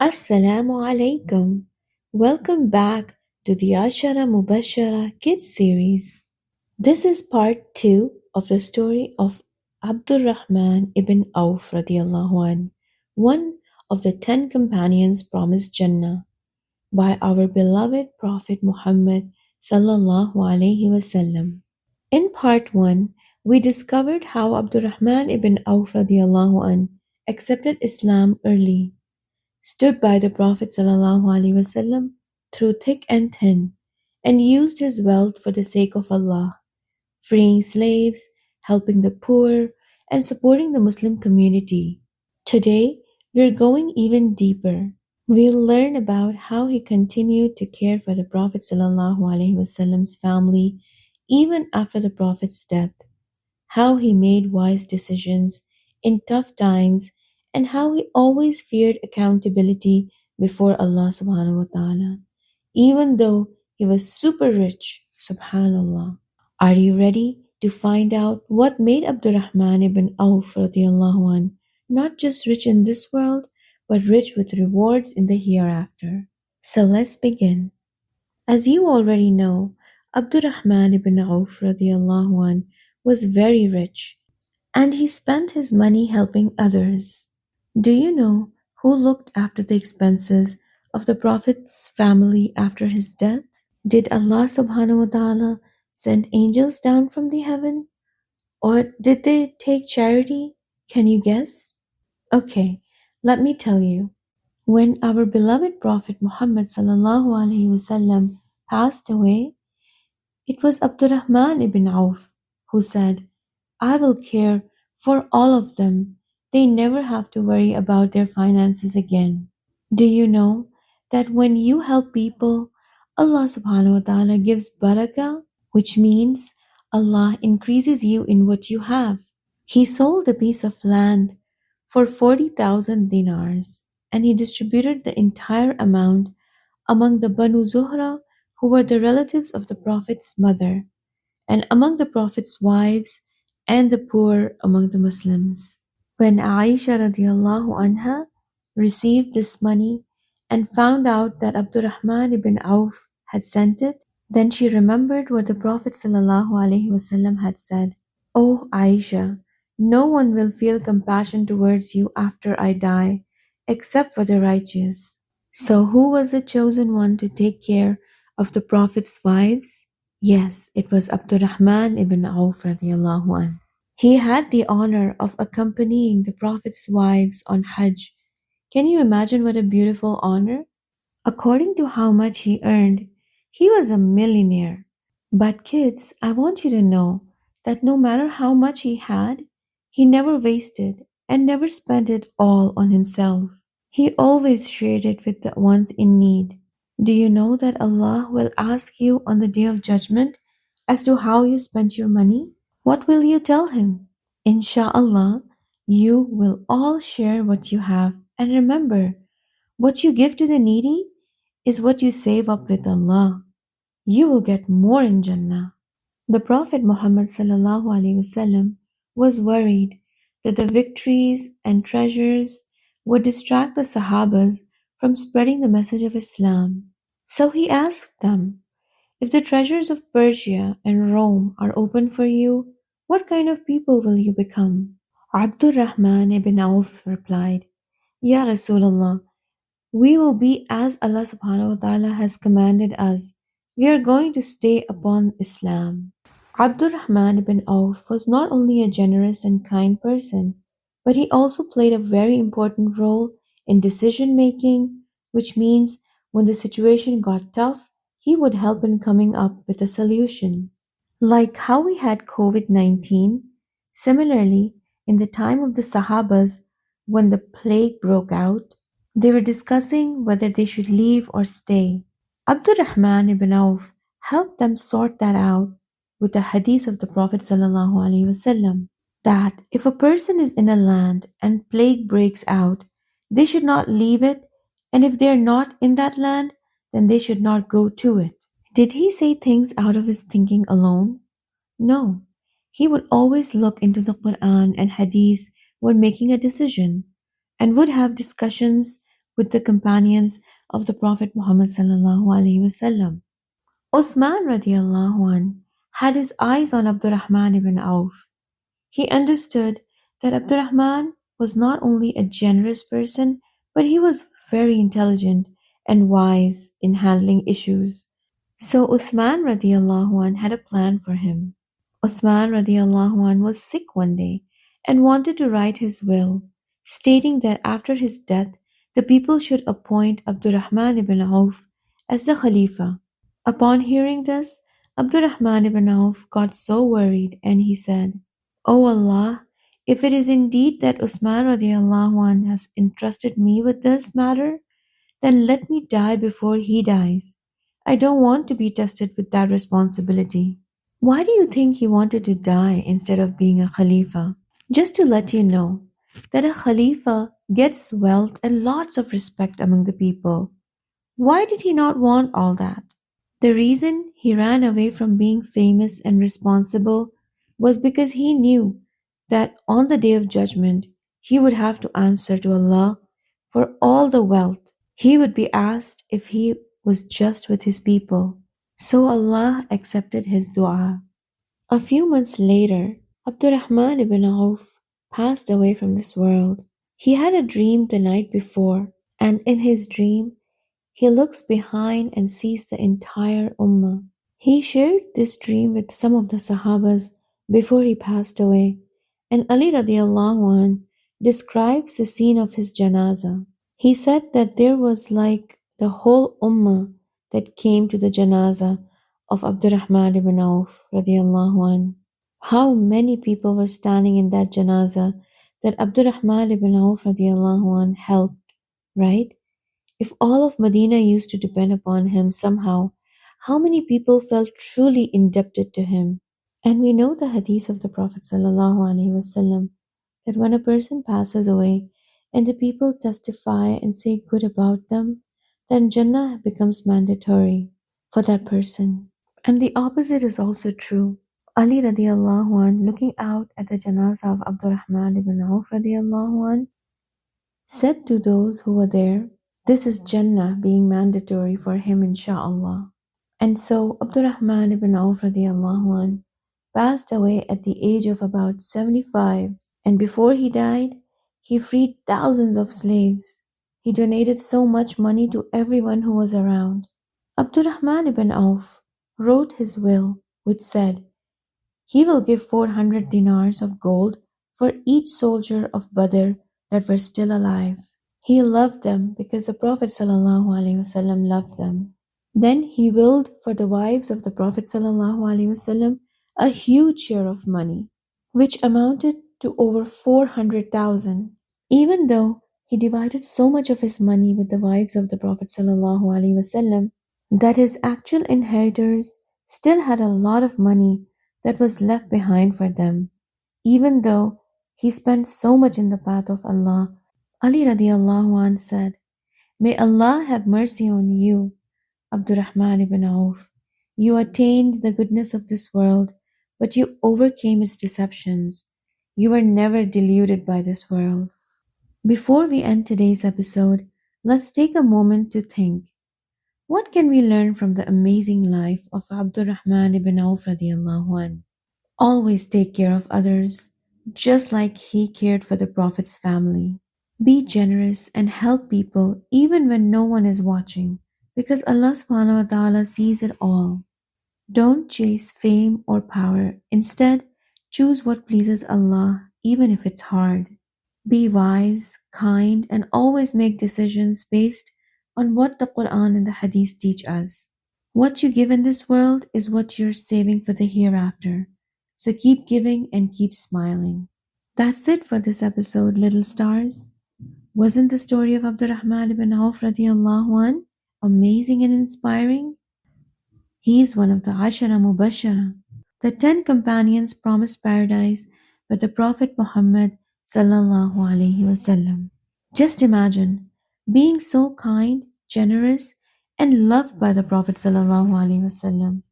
Assalamualaikum. Welcome back to the Ashra Mubashara Kids series. This is part 2 of the story of Abdur Rahman ibn Awf radiallahu one of the 10 companions promised Jannah by our beloved Prophet Muhammad sallallahu alaihi wasallam. In part 1, we discovered how Abdur Rahman ibn Awf radiallahu accepted Islam early, stood by the Prophet ﷺ through thick and thin, and used his wealth for the sake of Allah, freeing slaves, helping the poor, and supporting the Muslim community. Today, we're going even deeper. We'll learn about how he continued to care for the Prophet ﷺ's family even after the Prophet's death, how he made wise decisions in tough times, and how he always feared accountability before Allah subhanahu wa ta'ala, even though he was super rich, subhanallah. Are you ready to find out what made Abdur Rahman ibn Awf radiallahu anh not just rich in this world, but rich with rewards in the hereafter? So let's begin. As you already know, Abdur Rahman ibn Awf radiallahu anh was very rich, and he spent his money helping others. Do you know who looked after the expenses of the Prophet's family after his death? Did Allah subhanahu wa ta'ala send angels down from the heaven? Or did they take charity? Can you guess? Okay, let me tell you. When our beloved Prophet Muhammad sallallahu alaihi wasallam passed away, it was Abdurrahman ibn Awf who said, I will care for all of them. They never have to worry about their finances again. Do you know that when you help people, Allah subhanahu wa ta'ala gives barakah, which means Allah increases you in what you have. He sold a piece of land for 40,000 dinars, and he distributed the entire amount among the Banu Zuhra, who were the relatives of the Prophet's mother, and among the Prophet's wives, and the poor among the Muslims. When Aisha radiallahu anha received this money and found out that Abdurrahman ibn Awf had sent it, then she remembered what the Prophet sallallahu alaihi wasallam had said, O Aisha, no one will feel compassion towards you after I die, except for the righteous. So who was the chosen one to take care of the Prophet's wives? Yes, it was Abdurrahman ibn Awf radiallahu anhu. He had the honor of accompanying the Prophet's wives on Hajj. Can you imagine what a beautiful honor? According to how much he earned, he was a millionaire. But kids, I want you to know that no matter how much he had, he never wasted and never spent it all on himself. He always shared it with the ones in need. Do you know that Allah will ask you on the Day of Judgment as to how you spent your money? What will you tell him? Insha'Allah, you will all share what you have, and remember, what you give to the needy is what you save up with Allah. You will get more in Jannah. The Prophet Muhammad sallallahu alaihi wasallam was worried that the victories and treasures would distract the Sahabas from spreading the message of Islam. So he asked them, if the treasures of Persia and Rome are open for you, what kind of people will you become? Abdur Rahman ibn Awf replied, Ya Rasulullah, we will be as Allah subhanahu wa ta'ala has commanded us. We are going to stay upon Islam. Abdur Rahman ibn Awf was not only a generous and kind person, but he also played a very important role in decision making, which means when the situation got tough, he would help in coming up with a solution. Like how we had COVID-19, similarly, in the time of the Sahabas, when the plague broke out, they were discussing whether they should leave or stay. Abdur Rahman ibn Awf helped them sort that out with the hadith of the Prophet ﷺ, that if a person is in a land and plague breaks out, they should not leave it, and if they are not in that land, then they should not go to it. Did he say things out of his thinking alone? No. He would always look into the Quran and hadith when making a decision, and would have discussions with the companions of the Prophet Muhammad sallallahu alaihi wasallam. Uthman radiallahu anh had his eyes on Abdur Rahman ibn Awf. He understood that Abdur Rahman was not only a generous person, but he was very intelligent and wise in handling issues. So Uthman radiallahu anh had a plan for him. Uthman radiallahu anh was sick one day and wanted to write his will, stating that after his death, the people should appoint Abdurrahman ibn Awf as the Khalifa. Upon hearing this, Abdurrahman ibn Awf got so worried and he said, O Allah, if it is indeed that Uthman radiallahu anh has entrusted me with this matter, then let me die before he dies. I don't want to be tested with that responsibility. Why do you think he wanted to die instead of being a Khalifa? Just to let you know that a Khalifa gets wealth and lots of respect among the people. Why did he not want all that? The reason he ran away from being famous and responsible was because he knew that on the day of judgment he would have to answer to Allah for all the wealth. He would be asked if he was just with his people. So Allah accepted his dua. A few months later, Abdurrahman ibn Awf passed away from this world. He had a dream the night before, and in his dream, he looks behind and sees the entire Ummah. He shared this dream with some of the Sahabas before he passed away, and Ali radiallahu anh describes the scene of his janazah. He said that there was like the whole Ummah that came to the janazah of Abdurrahman ibn Awf radiallahu anh. How many people were standing in that janazah that Abdurrahman ibn Awf radiallahu anh helped, right? If all of Medina used to depend upon him somehow, how many people felt truly indebted to him? And we know the hadith of the Prophet sallallahu alaihi wasallam that when a person passes away and the people testify and say good about them, then Jannah becomes mandatory for that person. And the opposite is also true. Ali radiallahu anh, looking out at the janazah of Abdurrahman ibn Awf radiallahu anh, said to those who were there, this is Jannah being mandatory for him insha'Allah. And so Abdurrahman ibn Awf radiallahu anh passed away at the age of about 75. And before he died, he freed thousands of slaves. He donated so much money to everyone who was around. Abdurrahman ibn Awf wrote his will, which said, he will give 400 dinars of gold for each soldier of Badr that were still alive. He loved them because the Prophet ﷺ loved them. Then he willed for the wives of the Prophet ﷺ a huge share of money, which amounted to over 400,000. Even though he divided so much of his money with the wives of the Prophet ﷺ, that his actual inheritors still had a lot of money that was left behind for them, even though he spent so much in the path of Allah. Ali radiallahu anh said, May Allah have mercy on you, Abdurrahman ibn Awf. You attained the goodness of this world, but you overcame its deceptions. You were never deluded by this world. Before we end today's episode, let's take a moment to think. What can we learn from the amazing life of Abdurrahman ibn Awf radiallahu anh? Always take care of others, just like he cared for the Prophet's family. Be generous and help people even when no one is watching, because Allah subhanahu wa ta'ala sees it all. Don't chase fame or power. Instead, choose what pleases Allah, even if it's hard. Be wise, kind, and always make decisions based on what the Quran and the Hadith teach us. What you give in this world is what you're saving for the hereafter. So keep giving and keep smiling. That's it for this episode, little stars. Wasn't the story of Abdurrahman ibn Awf radiallahu anh amazing and inspiring? He is one of the Ashra Mubashara, the 10 companions promised paradise by the Prophet Muhammad sallallahu alaihi wasallam. Just imagine being so kind, generous, and loved by the Prophet sallallahu alaihi wasallam.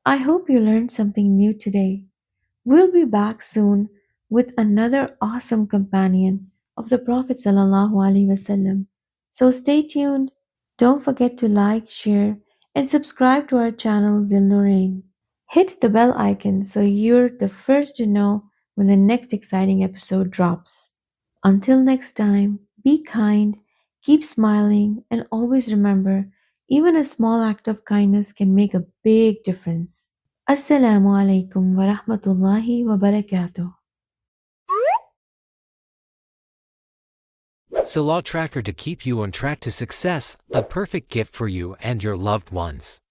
I hope you learned something new today. We'll be back soon with another awesome companion of the Prophet sallallahu alaihi wasallam. So stay tuned. Don't forget to like, share, and subscribe to our channel Zillnoorain. Hit the bell icon so you're the first to know when the next exciting episode drops. Until next time, be kind, keep smiling, and always remember, even a small act of kindness can make a big difference. Assalamualaikum warahmatullahi wabarakatuh. Salah Tracker to keep you on track to success, a perfect gift for you and your loved ones.